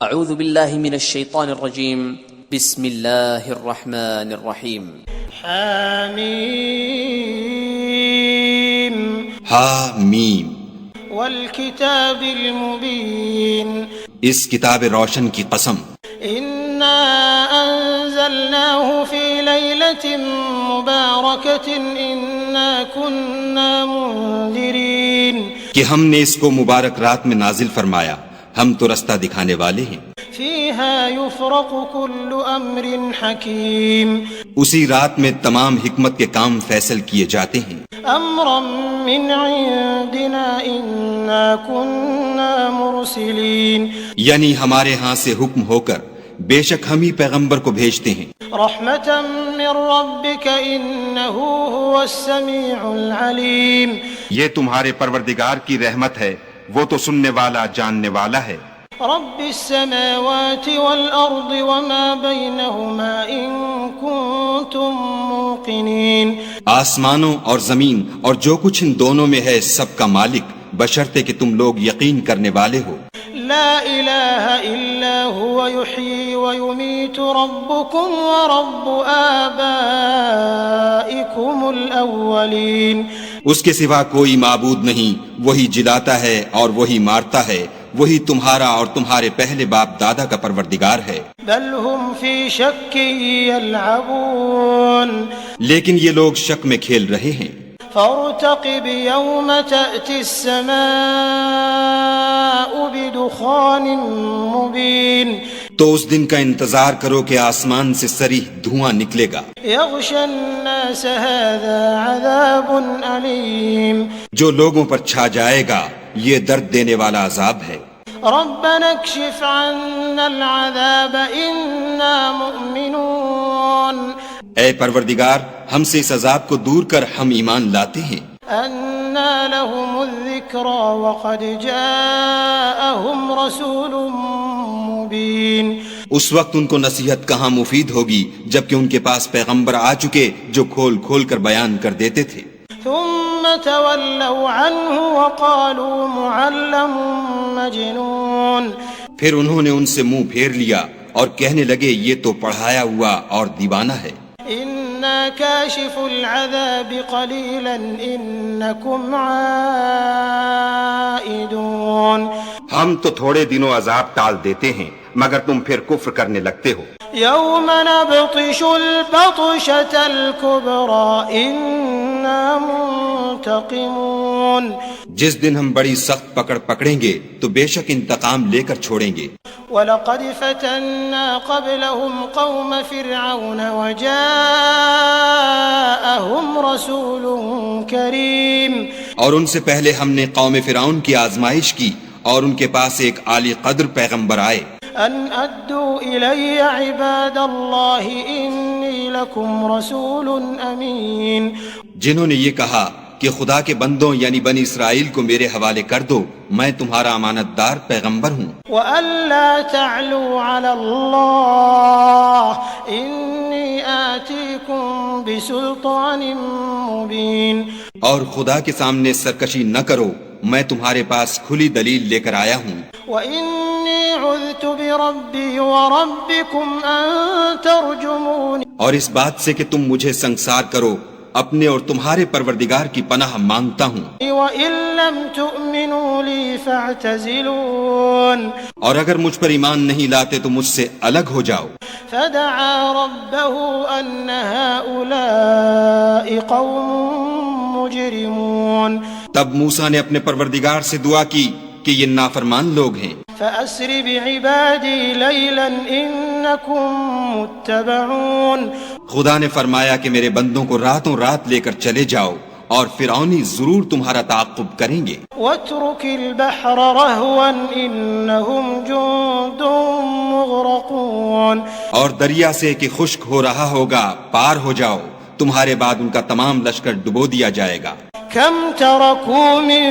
اعوذ باللہ من الشیطان الرجیم بسم اللہ الرحمن الرحیم حامیم حامیم والکتاب المبین اس کتاب روشن کی قسم انا انزلناه فی لیلۃ مبارکۃ انا كنا منذرین کہ ہم نے اس کو مبارک رات میں نازل فرمایا، ہم تو رستہ دکھانے والے ہیں۔ فیہا یفرق کل امر حکیم اسی رات میں تمام حکمت کے کام فیصل کیے جاتے ہیں۔ امرا من عندنا انا كنا مرسلین یعنی ہمارے ہاں سے حکم ہو کر بے شک ہم ہی پیغمبر کو بھیجتے ہیں۔ رحمتا من ربک انہ هو السمیع العلیم یہ تمہارے پروردگار کی رحمت ہے، وہ تو سننے والا جاننے والا ہے۔ رب السماوات والارض وما بینہما ان کنتم موقنین آسمانوں اور زمین اور جو کچھ ان دونوں میں ہے سب کا مالک، بشرطے کہ تم لوگ یقین کرنے والے ہو۔ لا الہ الا هو یحیی ویمیت ربکم ورب آبائکم الاولین اس کے سوا کوئی معبود نہیں، وہی جلاتا ہے اور وہی مارتا ہے، وہی تمہارا اور تمہارے پہلے باپ دادا کا پروردگار ہے۔ بل هم فی شک یلعبون لیکن یہ لوگ شک میں کھیل رہے ہیں۔ فارتقب یوم تأتی السماء بدخان مبین تو اس دن کا انتظار کرو کہ آسمان سے صریح دھواں نکلے گا۔ یغشی الناس هذا عذاب علیم جو لوگوں پر چھا جائے گا یہ درد دینے والا عذاب ہے۔ ربنا اکشف عنا العذاب انا مؤمنون اے پروردگار ہم سے اس عذاب کو دور کر، ہم ایمان لاتے ہیں۔ انا لهم الذکری وقد جاءهم رسول مبین اس وقت ان کو نصیحت کہاں مفید ہوگی جبکہ ان کے پاس پیغمبر آ چکے جو کھول کھول کر بیان کر دیتے تھے۔ ثم تولوا عنه وقالوا معلم مجنون پھر انہوں نے ان سے منہ پھیر لیا اور کہنے لگے یہ تو پڑھایا ہوا اور دیوانہ ہے۔ انا کاشف العذاب قلیلا انکم عائدون ہم تو تھوڑے دنوں عذاب ٹال دیتے ہیں مگر تم پھر کفر کرنے لگتے ہو۔ یوم نبطش البطشة الكبرى انا منتقمون جس دن ہم بڑی سخت پکڑ پکڑیں گے تو بے شک انتقام لے کر چھوڑیں گے۔ وَلَقَدْ فَتَنَّا قَبْلَهُمْ قَوْمَ فِرْعَوْنَ وَجَاءَهُمْ رَسُولٌ كَرِيمٌ اور ان سے پہلے ہم نے قوم فرعون کی آزمائش کی اور ان کے پاس ایک عالی قدر پیغمبر آئے۔ أَنْ أَدُّوا إِلَيَّ عِبَادَ اللَّهِ إِنِّي لَكُمْ رَسُولٌ أَمِينٌ جنہوں نے یہ کہا کہ خدا کے بندوں یعنی بنی اسرائیل کو میرے حوالے کر دو، میں تمہارا امانت دار پیغمبر ہوں۔ وَأَلَّا تَعْلُوا عَلَى اللَّهِ إِنِّي آتِيكُمْ بِسُلْطَانٍ مُبِينٍ اور خدا کے سامنے سرکشی نہ کرو، میں تمہارے پاس کھلی دلیل لے کر آیا ہوں۔ وَإِنِّي عُذْتُ بِرَبِّي وَرَبِّكُمْ أَن تَرْجُمُونِ اور اس بات سے کہ تم مجھے سنگسار کرو، اپنے اور تمہارے پروردگار کی پناہ مانگتا ہوں۔ وَإِن لَّمْ تُؤْمِنُوا لِي فَاعْتَزِلُونِ اور اگر مجھ پر ایمان نہیں لاتے تو مجھ سے الگ ہو جاؤ۔ فَدَعَا رَبَّهُ أَنَّ هَٰؤُلَاءِ قَوْمٌ مُجْرِمُونَ تب موسیٰ نے اپنے پروردگار سے دعا کی کہ یہ نافرمان لوگ ہیں۔ فَأَسْرِ بِعِبَادِي لَيْلًا إِنَّكُمْ مُتَّبَعُونَ خدا نے فرمایا کہ میرے بندوں کو راتوں رات لے کر چلے جاؤ اور فرعونی ضرور تمہارا تعاقب کریں گے۔ وَاتْرُكِ الْبَحْرَ رَهْوًا إِنَّهُمْ جُندٌ مُغْرَقُونَ اور دریا سے کہ خشک ہو رہا ہوگا پار ہو جاؤ، تمہارے بعد ان کا تمام لشکر ڈبو دیا جائے گا۔ كَمْ تَرَكُوا مِن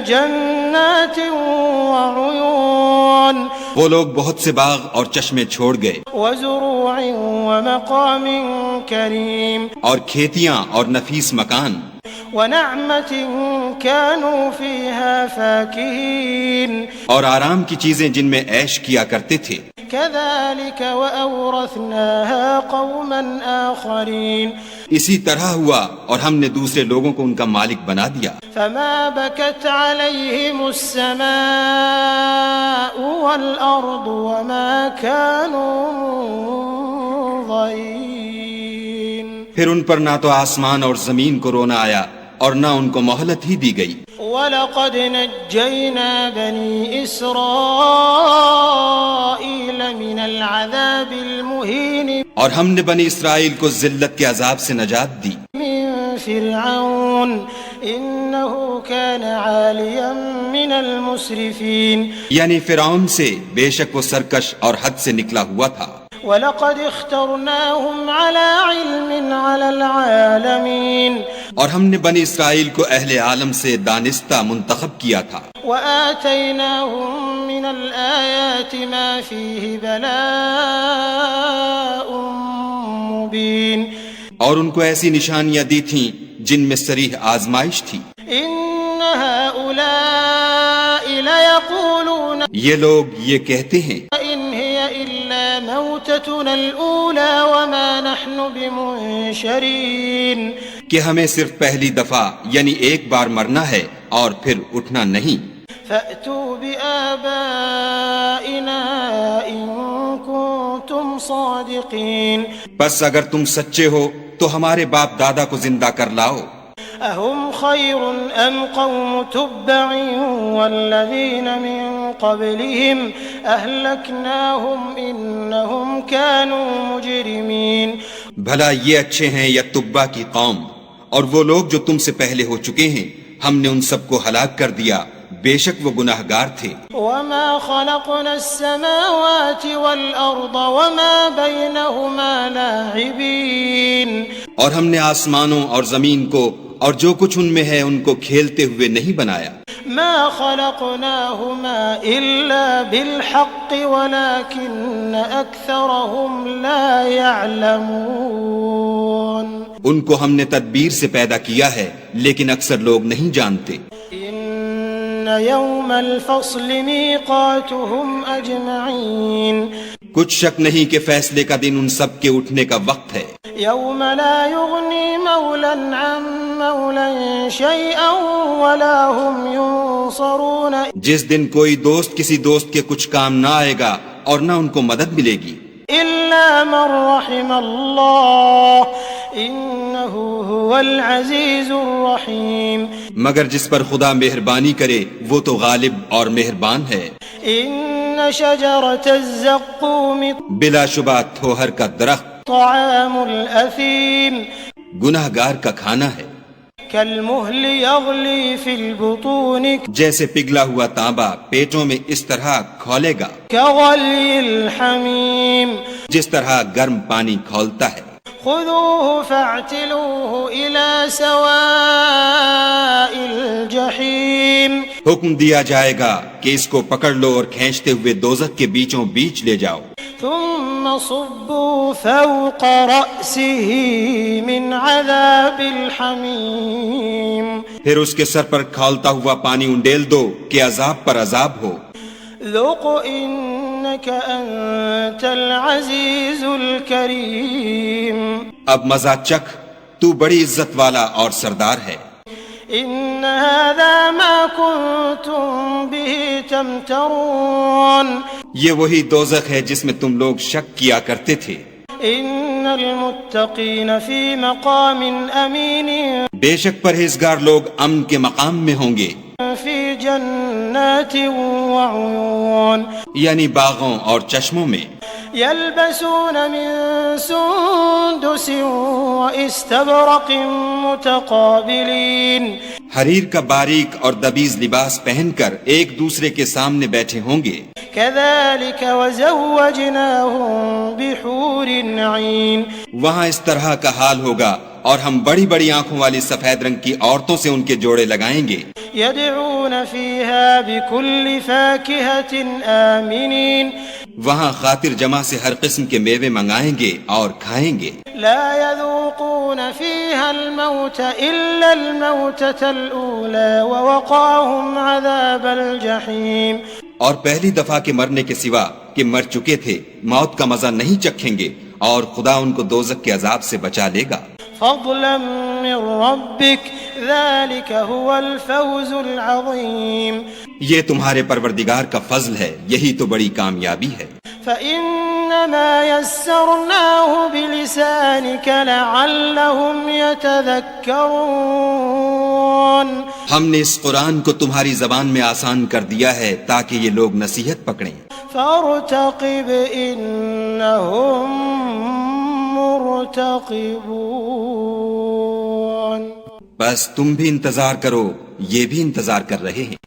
جَنَّاتٍ وَعُيُونٍ وہ لوگ بہت سے باغ اور چشمے چھوڑ گئے، وَزُرُوعٍ وَمَقَامٍ كَرِيمٍ اور کھیتیاں اور نفیس مکان۔ ونعمة كانوا فيها فاكهين اور آرام کی چیزیں جن میں عیش کیا کرتے تھے. كذلك وأورثناها قوما آخرين اسی طرح ہوا اور ہم نے دوسرے لوگوں کو ان کا مالک بنا دیا. فما بكت عليهم السماء والأرض وما كانوا منظرين. پھر ان پر نہ تو آسمان اور زمین کو رونا آیا اور نہ ان کو مہلت ہی دی گئی. وَلَقَدْ نَجَّيْنَا بَنِي إِسْرَائِيلَ مِنَ الْعَذَابِ الْمُهِينِ اور ہم نے بنی اسرائیل کو ذلت کے عذاب سے نجات دی. مِن فِرْعَوْنَ إِنَّهُ كَانَ عَالِيًا مِنَ الْمُسْرِفِينَ یعنی فرعون سے، بے شک وہ سرکش اور حد سے نکلا ہوا تھا. وَلَقَدْ اخْتَرْنَاهُمْ عَلَى عِلْمٍ عَلَى الْعَالَمِينَ اور ہم نے بنی اسرائیل کو اہل عالم سے دانستہ منتخب کیا تھا. وَآتَيْنَاهُمْ مِنَ الْآيَاتِ مَا فِيهِ بَلَاءٌ مُبِينٌ اور ان کو ایسی نشانیاں دی تھیں جن میں صریح آزمائش تھی. إِنَّ هَؤُلَاءِ لَيَقُولُونَ یہ لوگ یہ کہتے ہیں إِنْ هِيَ إِلَّا مَوْتَتُنَا الْأُولَى وَمَا نَحْنُ بِمُنشَرِينَ کہ ہمیں صرف پہلی دفعہ یعنی ایک بار مرنا ہے اور پھر اٹھنا نہیں. فَأْتُوا بِآبَائِنَا إِن كُنتُمْ صَادِقِينَ بس اگر تم سچے ہو تو ہمارے باپ دادا کو زندہ کر لاؤ. أَهُمْ خَيْرٌ أَمْ قَوْمُ تُبَّعٍ وَالَّذِينَ مِن قَبْلِهِمْ أَهْلَكْنَاهُمْ إِنَّهُمْ كَانُوا مُجْرِمِينَ بھلا یہ اچھے ہیں یا تبا کی قوم؟ اور وہ لوگ جو تم سے پہلے ہو چکے ہیں ہم نے ان سب کو ہلاک کر دیا، بے شک وہ گناہگار تھے. وَمَا خَلَقْنَا السَّمَاوَاتِ وَالْأَرْضَ وَمَا بَيْنَهُمَا لَاعِبِينَ اور ہم نے آسمانوں اور زمین کو اور جو کچھ ان میں ہے ان کو کھیلتے ہوئے نہیں بنایا. ما خلقناهما إلا بالحق ولكن أكثرهم لا يعلمون ان کو ہم نے تدبیر سے پیدا کیا ہے لیکن اکثر لوگ نہیں جانتے. إن يوم الفصل ميقاتهم أجمعين کچھ شک نہیں کہ فیصلے کا دن ان سب کے اٹھنے کا وقت ہے. يوم لا يغني مولا عن مولا شيئا ولا هم ينصرون جس دن کوئی دوست کسی دوست کے کچھ کام نہ آئے گا اور نہ ان کو مدد ملے گی. إلا من رحم الله إنه هو العزيز الرحيم مگر جس پر خدا مہربانی کرے وہ تو غالب اور مہربان ہے. إن شجرة الزقوم بلا شبہ تھوہر کا درخت طعام الأثيم گناہگار کا کھانا ہے. كالمهل يغلي في البطون جیسے پگھلا ہوا تانبا پیٹوں میں اس طرح کھولے گا كغلي الحميم جس طرح گرم پانی کھولتا ہے. خذوه فاعتلوه إلى سواء الجحيم حکم دیا جائے گا کہ اس کو پکڑ لو اور کھینچتے ہوئے دوزخ کے بیچوں بیچ لے جاؤ. ثم صبوا فوق رأسه من عذاب الحميم پھر اس کے سر پر کھولتا ہوا پانی انڈیل دو کہ عذاب پر عذاب ہو. ذوق إنك أنت العزيز الكريم اب مزہ چکھ، تو بڑی عزت والا اور سردار ہے. إن هذا ما كنتم به تمترون یہ وہی دوزخ ہے جس میں تم لوگ شک کیا کرتے تھے. إن المتقين في مقام أمين بے شک پرہیزگار لوگ امن کے مقام میں ہوں گے، في جنات وعيون یعنی باغوں اور چشموں میں. يلبسون من سندس واستبرق متقابلين حریر کا باریک اور دبیز لباس پہن کر ایک دوسرے کے سامنے بیٹھے ہوں گے. كذلك وزوجناهم بحور عين وہاں اس طرح کا حال ہوگا اور ہم بڑی بڑی آنکھوں والی سفید رنگ کی عورتوں سے ان کے جوڑے لگائیں گے. يدعون فيها بكل فاكهة آمنين وہاں خاطر جمع سے ہر قسم کے میوے منگائیں گے اور کھائیں گے. لا يذوقون فيها الموت إلا الموتة الأولى ووقاهم عذاب الجحيم. اور پہلی دفعہ کے مرنے کے سوا کہ مر چکے تھے موت کا مزہ نہیں چکھیں گے اور خدا ان کو دوزخ کے عذاب سے بچا لے گا. فضلا من ربك ذلك هو الفوز العظيم. یہ تمہارے پروردگار کا فضل ہے، یہی تو بڑی کامیابی ہے. فإنما يسرناه بلسانك لعلهم يتذكرون. ہم نے اس قرآن کو تمہاری زبان میں آسان کر دیا ہے تاکہ یہ لوگ نصیحت پکڑیں. فارتقب إنهم مرتقبون. بس تم بھی انتظار کرو، یہ بھی انتظار کر رہے ہیں.